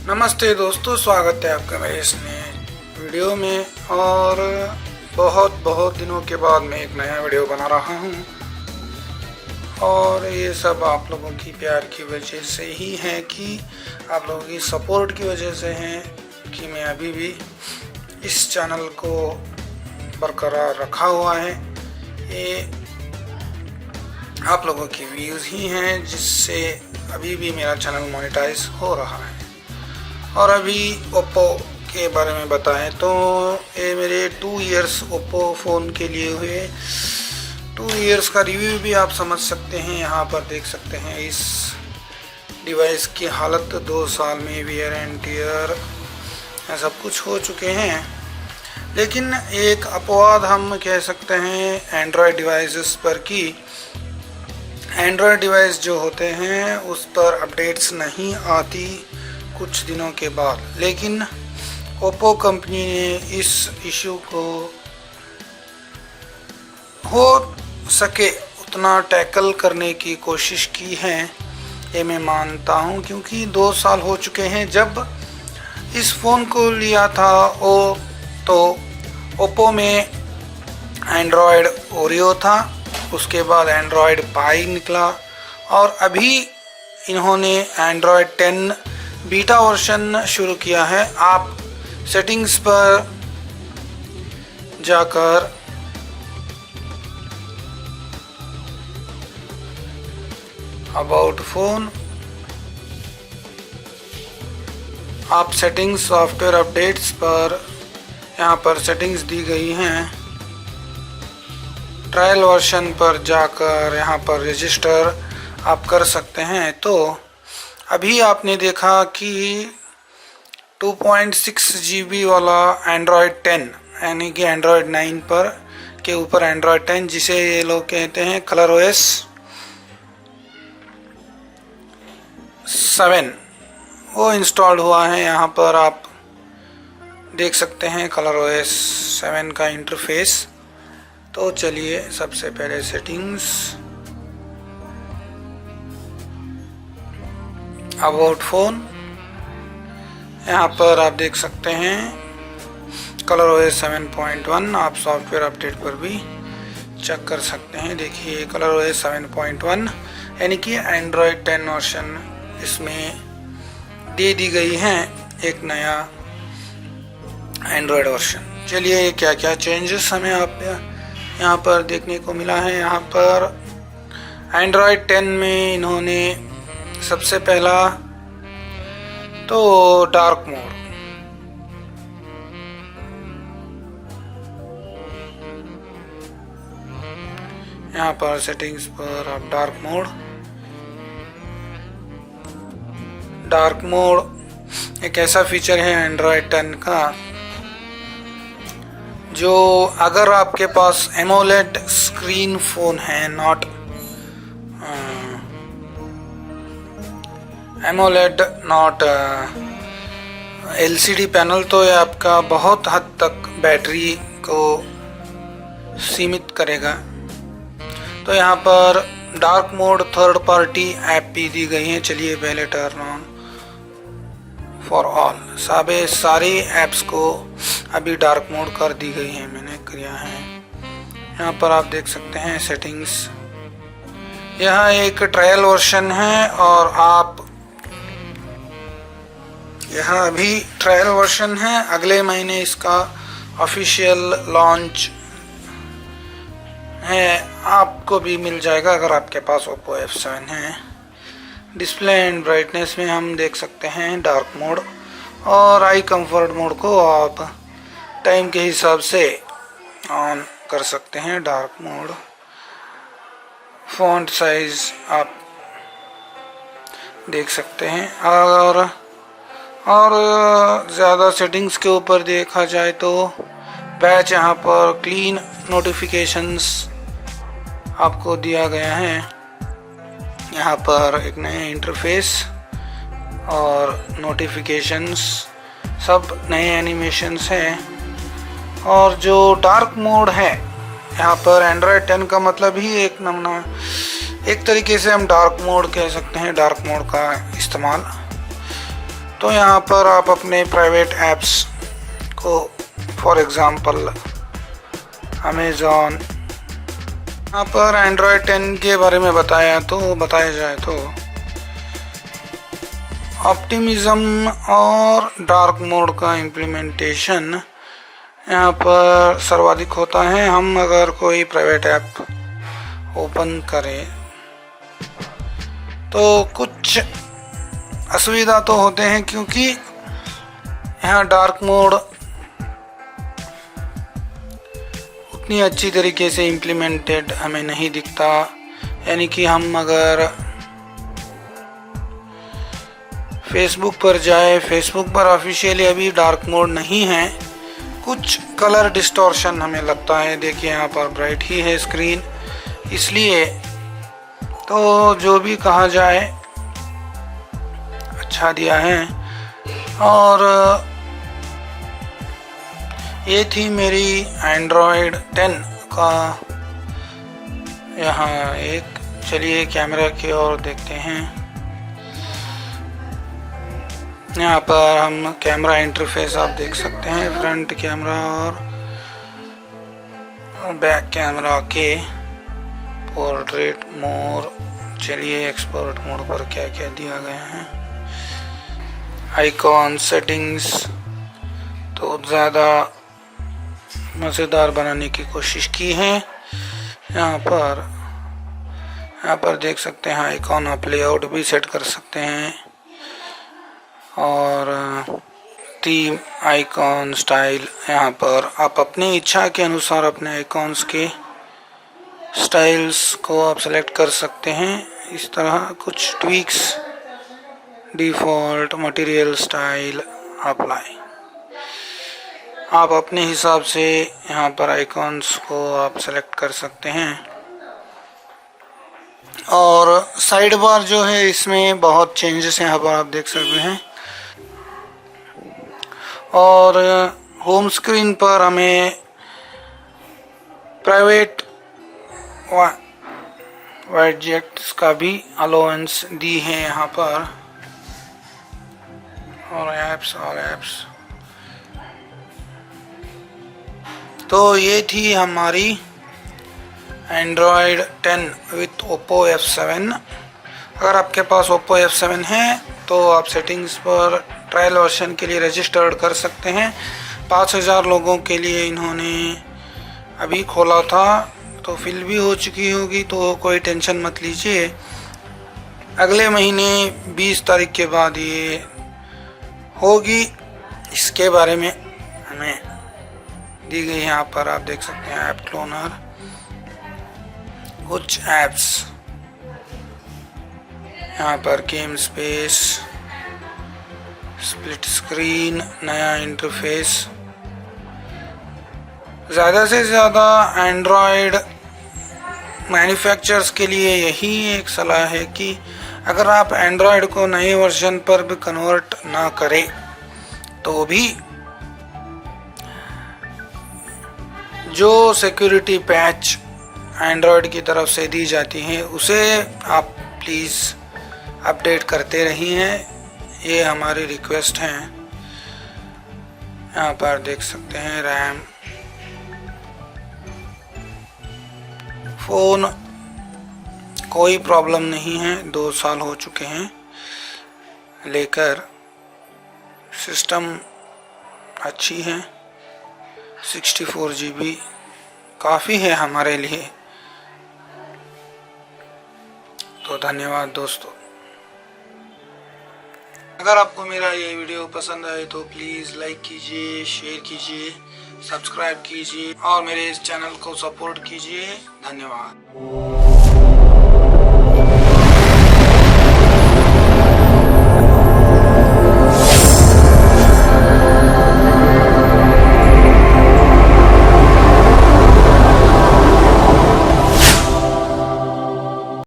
नमस्ते दोस्तों, स्वागत है आपका मेरे इस नए वीडियो में। और बहुत दिनों के बाद मैं एक नया वीडियो बना रहा हूँ और ये सब आप लोगों की प्यार की वजह से ही है, कि आप लोगों की सपोर्ट की वजह से है कि मैं अभी भी इस चैनल को बरकरार रखा हुआ है। ये आप लोगों की व्यूज़ ही हैं जिससे अभी भी मेरा चैनल मोनेटाइज हो रहा है। और अभी ओप्पो के बारे में बताएं तो ये मेरे 2 इयर्स ओप्पो फ़ोन के लिए हुए 2 इयर्स का रिव्यू भी आप समझ सकते हैं। यहाँ पर देख सकते हैं इस डिवाइस की हालत। 2 साल में वियर एंड टियर सब कुछ हो चुके हैं। लेकिन एक अपवाद हम कह सकते हैं एंड्रॉयड डिवाइसेस पर, कि एंड्रॉयड डिवाइस जो होते हैं उस पर अपडेट्स नहीं आती कुछ दिनों के बाद। लेकिन ओप्पो कंपनी ने इस इशू को हो सके उतना टैकल करने की कोशिश की है, ये मैं मानता हूँ। क्योंकि 2 साल हो चुके हैं जब इस फ़ोन को लिया था तो ओप्पो में एंड्रॉयड ओरियो था, उसके बाद एंड्रॉयड पाई निकला और अभी इन्होंने एंड्रॉयड 10 बीटा वर्जन शुरू किया है। आप सेटिंग्स पर जाकर अबाउट फ़ोन, आप सेटिंग्स सॉफ्टवेयर अपडेट्स पर यहाँ पर सेटिंग्स दी गई हैं। ट्रायल वर्जन पर जाकर यहाँ पर रजिस्टर आप कर सकते हैं। तो अभी आपने देखा कि 2.6 GB वाला एंड्रॉयड 10 यानी कि एंड्रॉयड 9 पर के ऊपर एंड्रॉयड 10 जिसे ये लोग कहते हैं ColorOS 7 वो इंस्टॉल्ड हुआ है। यहाँ पर आप देख सकते हैं ColorOS 7 का इंटरफेस। तो चलिए सबसे पहले सेटिंग्स, अबाउट फ़ोन, यहाँ पर आप देख सकते हैं ColorOS 7.1। आप सॉफ्टवेयर अपडेट पर भी चेक कर सकते हैं। देखिए ColorOS 7.1 यानी कि एंड्रॉयड 10 वर्जन इसमें दे दी गई है, एक नया एंड्रॉयड वर्जन। चलिए क्या क्या चेंजेस हमें आप यहाँ पर देखने को मिला है। यहाँ पर एंड्रॉयड 10 में इन्होंने सबसे पहला तो डार्क मोड, यहाँ पर सेटिंग्स पर आप डार्क मोड एक ऐसा फीचर है एंड्रॉयड 10 का जो अगर आपके पास एमोलेड स्क्रीन फ़ोन है, एमोलेड नॉट LCD पैनल, तो ये आपका बहुत हद तक बैटरी को सीमित करेगा। तो यहाँ पर dark mode third party app भी दी गई हैं। चलिए पहले टर्न ऑन फॉर ऑल, सारी ऐप्स को अभी डार्क मोड कर दी गई है, मैंने किया है। यहाँ पर आप देख सकते हैं सेटिंग्स। यह एक ट्रायल वर्जन है और आप यह अभी ट्रायल वर्जन है। अगले महीने इसका ऑफिशियल लॉन्च है, आपको भी मिल जाएगा अगर आपके पास ओप्पो F7 है। डिस्प्ले एंड ब्राइटनेस में हम देख सकते हैं डार्क मोड, और आई कंफर्ट मोड को आप टाइम के हिसाब से ऑन कर सकते हैं। डार्क मोड, फॉन्ट साइज आप देख सकते हैं। और ज़्यादा सेटिंग्स के ऊपर देखा जाए तो बैच यहाँ पर क्लीन नोटिफिकेशंस आपको दिया गया है। यहाँ पर एक नया इंटरफेस और नोटिफिकेशंस, सब नए एनिमेशंस हैं। और जो डार्क मोड है यहाँ पर, एंड्रॉयड 10 का मतलब ही एक नमूना, एक तरीके से हम डार्क मोड कह सकते हैं, डार्क मोड का इस्तेमाल। तो यहाँ पर आप अपने प्राइवेट ऐप्स को, फॉर एग्ज़ाम्पल अमेज़ॉन, यहाँ पर एंड्रॉयड 10 के बारे में बताया जाए तो ऑप्टिमिज़म और डार्क मोड का इम्प्लीमेंटेशन यहाँ पर सर्वाधिक होता है। हम अगर कोई प्राइवेट ऐप ओपन करें तो कुछ असुविधा तो होते हैं, क्योंकि यहाँ डार्क मोड उतनी अच्छी तरीके से इम्प्लीमेंटेड हमें नहीं दिखता। यानी कि हम अगर फेसबुक पर जाए, फेसबुक पर ऑफिशियली अभी डार्क मोड नहीं है, कुछ कलर डिस्टॉर्शन हमें लगता है। देखिए यहाँ पर ब्राइट ही है स्क्रीन, इसलिए तो जो भी कहा जाए अच्छा दिया है। और ये थी मेरी एंड्रॉयड 10 का यहाँ एक। चलिए कैमरा की ओर देखते हैं। यहाँ पर हम कैमरा इंटरफेस आप देख सकते हैं, फ्रंट कैमरा और बैक कैमरा के, पोर्ट्रेट मोड। चलिए एक्सपोर्ट मोड पर क्या क्या दिया गया है। आइकॉन सेटिंग्स तो ज़्यादा मज़ेदार बनाने की कोशिश की है। यहाँ पर देख सकते हैं आइकॉन आप लेआउट भी सेट कर सकते हैं, और थीम, आइकॉन, स्टाइल, यहाँ पर आप अपनी इच्छा के अनुसार अपने आइकॉन्स के स्टाइल्स को आप सेलेक्ट कर सकते हैं। इस तरह कुछ tweaks, default, material, style, apply, आप अपने हिसाब से यहाँ पर आइकॉन्स को आप सेलेक्ट कर सकते हैं। और साइड बार जो है, इसमें बहुत चेंजेस यहाँ पर आप देख सकते हैं। और होम स्क्रीन पर हमें प्राइवेट वाइडजेट्स का भी अलाउंस दी है यहाँ पर, और ऐप्स। तो ये थी हमारी एंड्रॉयड 10 विथ ओप्पो F7। अगर आपके पास ओप्पो F7 है तो आप सेटिंग्स पर ट्रायल वर्जन के लिए रजिस्टर्ड कर सकते हैं। 5000 लोगों के लिए इन्होंने अभी खोला था, तो फिल भी हो चुकी होगी, तो कोई टेंशन मत लीजिए। अगले महीने 20 तारीख के बाद ये होगी। इसके बारे में हमें दी गई यहाँ पर आप देख सकते हैं ऐप क्लोनर, कुछ ऐप्स यहाँ पर, गेम स्पेस, स्प्लिट स्क्रीन, नया इंटरफेस। ज़्यादा से ज़्यादा एंड्रॉयड मैन्युफैक्चरर्स के लिए यही एक सलाह है कि अगर आप एंड्रॉयड को नए वर्जन पर भी कन्वर्ट ना करें तो भी जो सिक्योरिटी पैच एंड्रॉयड की तरफ से दी जाती हैं उसे आप प्लीज़ अपडेट करते रहिए। ये हमारी रिक्वेस्ट है। यहाँ पर देख सकते हैं रैम, फ़ोन कोई प्रॉब्लम नहीं है, 2 साल हो चुके हैं लेकर। सिस्टम अच्छी है, 64 GB काफ़ी है हमारे लिए। तो धन्यवाद दोस्तों। अगर आपको मेरा ये वीडियो पसंद आए तो प्लीज़ लाइक कीजिए, शेयर कीजिए, सब्सक्राइब कीजिए और मेरे इस चैनल को सपोर्ट कीजिए। धन्यवाद।